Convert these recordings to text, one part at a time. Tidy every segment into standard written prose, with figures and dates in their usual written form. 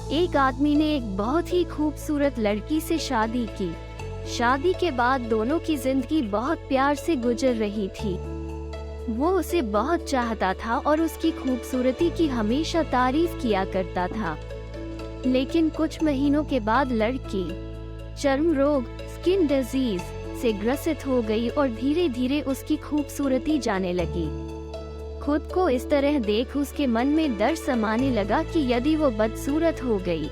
एक आदमी ने एक बहुत ही खूबसूरत लड़की से शादी की। शादी के बाद दोनों की जिंदगी बहुत प्यार से गुजर रही थी। वो उसे बहुत चाहता था और उसकी खूबसूरती की हमेशा तारीफ किया करता था। लेकिन कुछ महीनों के बाद लड़की चर्म रोग स्किन डिजीज से ग्रसित हो गई और धीरे धीरे उसकी खूबसूरती जाने लगी। खुद को इस तरह देख उसके मन में डर समाने लगा कि यदि वो बदसूरत हो गई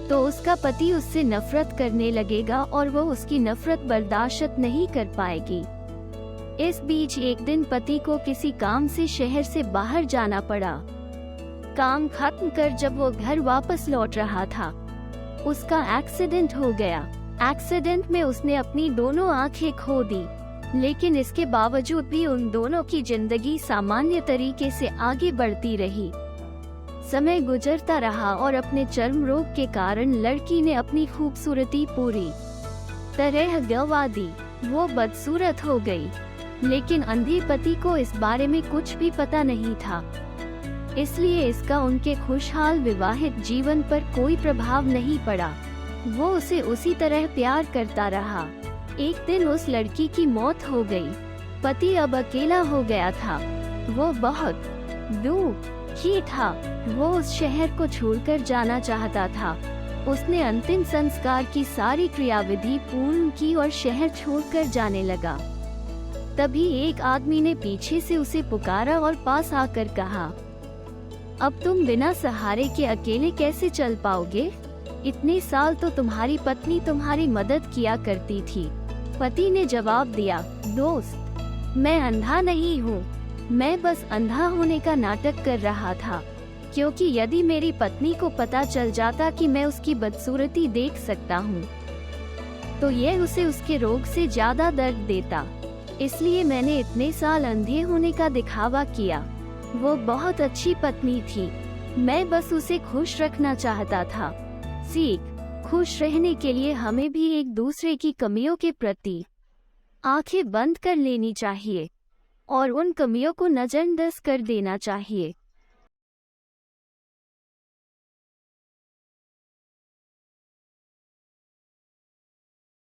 तो उसका पति उससे नफरत करने लगेगा और वो उसकी नफरत बर्दाश्त नहीं कर पाएगी। इस बीच एक दिन पति को किसी काम से शहर से बाहर जाना पड़ा। काम खत्म कर जब वो घर वापस लौट रहा था, उसका एक्सीडेंट हो गया। एक्सीडेंट में उसने अपनी दोनों आंखें खो दी, लेकिन इसके बावजूद भी उन दोनों की जिंदगी सामान्य तरीके से आगे बढ़ती रही। समय गुजरता रहा और अपने चर्म रोग के कारण लड़की ने अपनी खूबसूरती पूरी तरह गंवा दी। वो बदसूरत हो गई, लेकिन अंधे पति को इस बारे में कुछ भी पता नहीं था, इसलिए इसका उनके खुशहाल विवाहित जीवन पर कोई प्रभाव नहीं पड़ा। वो उसे उसी तरह प्यार करता रहा। एक दिन उस लड़की की मौत हो गई। पति अब अकेला हो गया था। वो बहुत दुखी था। वो उस शहर को छोड़कर जाना चाहता था। उसने अंतिम संस्कार की सारी क्रियाविधि पूर्ण की और शहर छोड़कर जाने लगा। तभी एक आदमी ने पीछे से उसे पुकारा और पास आकर कहा, अब तुम बिना सहारे के अकेले कैसे चल पाओगे? इतने साल तो तुम्हारी पत्नी तुम्हारी मदद किया करती थी। पति ने जवाब दिया, दोस्त, मैं अंधा नहीं हूँ। मैं बस अंधा होने का नाटक कर रहा था, क्योंकि यदि मेरी पत्नी को पता चल जाता कि मैं उसकी बदसूरती देख सकता हूँ, तो यह उसे उसके रोग से ज्यादा दर्द देता। इसलिए मैंने इतने साल अंधे होने का दिखावा किया। वो बहुत अच्छी पत्नी थी। मैं बस उसे खुश रखना चाहता था। सीख, खुश रहने के लिए हमें भी एक दूसरे की कमियों के प्रति आंखें बंद कर लेनी चाहिए और उन कमियों को नजरअंदाज कर देना चाहिए।